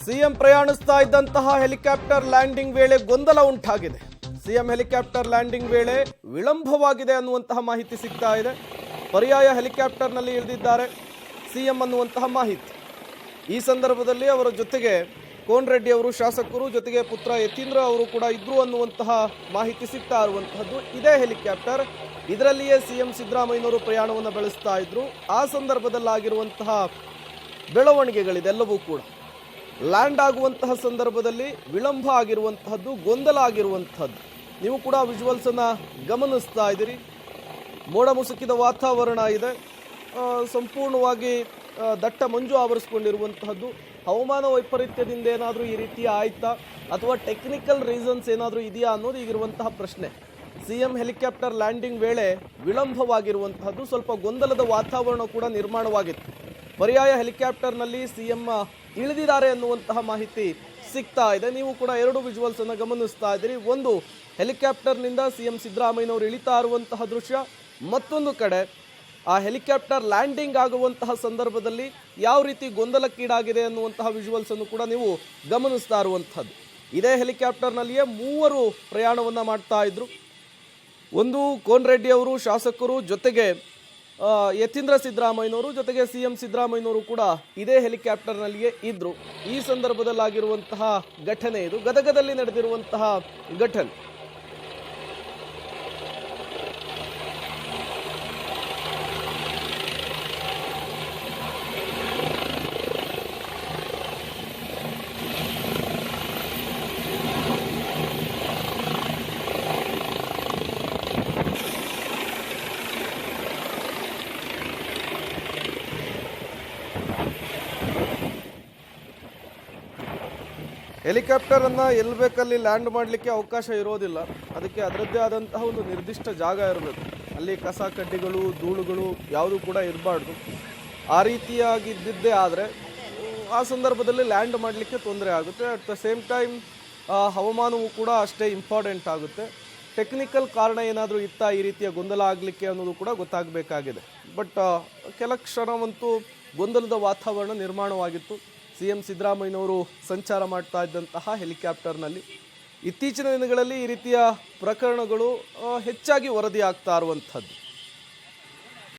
CM ಪ್ರಯಾಣಿಸ್ತಾ ಇದ್ದಂತಹ helicopter landing ವೇಳೆ ಗೊಂದಲ ಉಂಟಾಗಿದೆ. ಸಿಎಂ ಹೆಲಿಕಾಪ್ಟರ್ ಲ್ಯಾಂಡಿಂಗ್ ವೇಳೆ ವಿಳಂಬವಾಗಿದೆ ಅನ್ನುವಂತಹ ಮಾಹಿತಿ ಸಿಗ್ತಾ ಇದೆ. ಪರ್ಯಾಯ ಹೆಲಿಕಾಪ್ಟರ್ನಲ್ಲಿ ಇಳಿದಿದ್ದಾರೆ ಸಿಎಂ ಅನ್ನುವಂತಹ ಮಾಹಿತಿ. ಈ ಸಂದರ್ಭದಲ್ಲಿ ಅವರ ಜೊತೆಗೆ ಕೋನ್ ರೆಡ್ಡಿ ಅವರು ಶಾಸಕರು, ಜೊತೆಗೆ ಪುತ್ರ ಯತೀಂದ್ರ ಅವರು ಕೂಡ ಇದ್ರು ಅನ್ನುವಂತಹ ಮಾಹಿತಿ ಸಿಗ್ತಾ ಇರುವಂತಹದ್ದು. ಇದೇ ಹೆಲಿಕಾಪ್ಟರ್, ಇದರಲ್ಲಿಯೇ ಸಿಎಂ ಸಿದ್ದರಾಮಯ್ಯನವರು ಪ್ರಯಾಣವನ್ನು ಬೆಳೆಸ್ತಾ ಇದ್ರು. ಆ ಸಂದರ್ಭದಲ್ಲಾಗಿರುವಂತಹ ಬೆಳವಣಿಗೆಗಳಿದೆಲ್ಲವೂ ಕೂಡ ಲ್ಯಾಂಡ್ ಆಗುವಂತಹ ಸಂದರ್ಭದಲ್ಲಿ ವಿಳಂಬ ಆಗಿರುವಂತಹದ್ದು, ಗೊಂದಲ ಆಗಿರುವಂತಹದ್ದು. ನೀವು ಕೂಡ ವಿಜುವಲ್ಸ್ ಅನ್ನ ಗಮನಿಸ್ತಾ ಇದ್ದೀರಿ. ಮೋಡ ಮುಸುಕಿದ ವಾತಾವರಣ ಇದೆ, ಸಂಪೂರ್ಣವಾಗಿ ದಟ್ಟ ಮಂಜು ಆವರಿಸಿಕೊಂಡಿರುವಂತಹದ್ದು. ಹವಾಮಾನ ವೈಪರೀತ್ಯದಿಂದ ಏನಾದರೂ ಈ ರೀತಿ ಆಯ್ತಾ ಅಥವಾ ಟೆಕ್ನಿಕಲ್ ರೀಸನ್ಸ್ ಏನಾದರೂ ಇದೆಯಾ ಅನ್ನೋದು ಈಗಿರುವಂತಹ ಪ್ರಶ್ನೆ. ಸಿಎಂ ಹೆಲಿಕಾಪ್ಟರ್ ಲ್ಯಾಂಡಿಂಗ್ ವೇಳೆ ವಿಳಂಬವಾಗಿರುವಂತಹದ್ದು, ಸ್ವಲ್ಪ ಗೊಂದಲದ ವಾತಾವರಣ ಕೂಡ ನಿರ್ಮಾಣವಾಗಿತ್ತು. ಪರ್ಯಾಯ ಹೆಲಿಕಾಪ್ಟರ್ನಲ್ಲಿ ಸಿಎಂ ಇಳಿದಿದ್ದಾರೆ ಅನ್ನುವಂತಹ ಮಾಹಿತಿ ಸಿಗ್ತಾ ಇದೆ. ನೀವು ಕೂಡ ಎರಡು ವಿಜುವಲ್ಸ್ ಅನ್ನು ಗಮನಿಸ್ತಾ ಇದ್ದೀರಿ. ಒಂದು, ಹೆಲಿಕಾಪ್ಟರ್ನಿಂದ ಸಿಎಂ ಸಿದ್ದರಾಮಯ್ಯನವರು ಇಳಿತಾ ಇರುವಂತಹ ದೃಶ್ಯ. ಮತ್ತೊಂದು ಕಡೆ ಆ ಹೆಲಿಕಾಪ್ಟರ್ ಲ್ಯಾಂಡಿಂಗ್ ಆಗುವಂತಹ ಸಂದರ್ಭದಲ್ಲಿ ಯಾವ ರೀತಿ ಗೊಂದಲಕ್ಕೀಡಾಗಿದೆ ಅನ್ನುವಂತಹ ವಿಜುವಲ್ಸ್ ಅನ್ನು ಕೂಡ ನೀವು ಗಮನಿಸ್ತಾ ಇರುವಂಥದ್ದು. ಇದೇ ಹೆಲಿಕಾಪ್ಟರ್ನಲ್ಲಿಯೇ ಮೂವರು ಪ್ರಯಾಣವನ್ನು ಮಾಡ್ತಾ ಇದ್ರು. ಒಂದು ಕೋನ್ ರೆಡ್ಡಿ ಅವರು ಶಾಸಕರು, ಜೊತೆಗೆ ಯತೀಂದ್ರ ಸಿದ್ದರಾಮಯ್ಯನವರು, ಜೊತೆಗೆ ಸಿಎಂ ಸಿದ್ದರಾಮಯ್ಯನವರು ಕೂಡ ಇದೇ ಹೆಲಿಕಾಪ್ಟರ್ನಲ್ಲಿಯೇ ಇದ್ರು. ಈ ಸಂದರ್ಭದಲ್ಲಾಗಿರುವಂತಹ ಘಟನೆ ಇದು, ಗದಗದಲ್ಲಿ ನಡೆದಿರುವಂತಹ ಘಟನೆ. ಹೆಲಿಕಾಪ್ಟರನ್ನು ಎಲ್ಲಿ ಬೇಕಲ್ಲಿ ಲ್ಯಾಂಡ್ ಮಾಡಲಿಕ್ಕೆ ಅವಕಾಶ ಇರೋದಿಲ್ಲ. ಅದಕ್ಕೆ ಅದರದ್ದೇ ಆದಂತಹ ಒಂದು ನಿರ್ದಿಷ್ಟ ಜಾಗ ಇರಬೇಕು. ಅಲ್ಲಿ ಕಸ ಕಡ್ಡಿಗಳು, ಧೂಳುಗಳು ಯಾವುದೂ ಕೂಡ ಇರಬಾರ್ದು. ಆ ರೀತಿಯಾಗಿದ್ದೇ ಆದರೆ ಆ ಸಂದರ್ಭದಲ್ಲಿ ಲ್ಯಾಂಡ್ ಮಾಡಲಿಕ್ಕೆ ತೊಂದರೆ ಆಗುತ್ತೆ. ಅಟ್ ದ ಸೇಮ್ ಟೈಮ್ ಹವಾಮಾನವೂ ಕೂಡ ಅಷ್ಟೇ ಇಂಪಾರ್ಟೆಂಟ್ ಆಗುತ್ತೆ. ಟೆಕ್ನಿಕಲ್ ಕಾರಣ ಏನಾದರೂ ಇತ್ತಾ ಈ ರೀತಿಯ ಗೊಂದಲ ಆಗಲಿಕ್ಕೆ ಅನ್ನೋದು ಕೂಡ ಗೊತ್ತಾಗಬೇಕಾಗಿದೆ. ಬಟ್ ಕೆಲ ಕ್ಷಣವಂತೂ ಗೊಂದಲದ ವಾತಾವರಣ ನಿರ್ಮಾಣವಾಗಿತ್ತು. ಸಿಎಂ ಸಿದ್ದರಾಮಯ್ಯನವರು ಸಂಚಾರ ಮಾಡ್ತಾ ಇದ್ದಂತಹ ಹೆಲಿಕಾಪ್ಟರ್ನಲ್ಲಿ ಇತ್ತೀಚಿನ ದಿನಗಳಲ್ಲಿ ಈ ರೀತಿಯ ಪ್ರಕರಣಗಳು ಹೆಚ್ಚಾಗಿ ವರದಿ ಆಗ್ತಾ ಇರುವಂಥದ್ದು.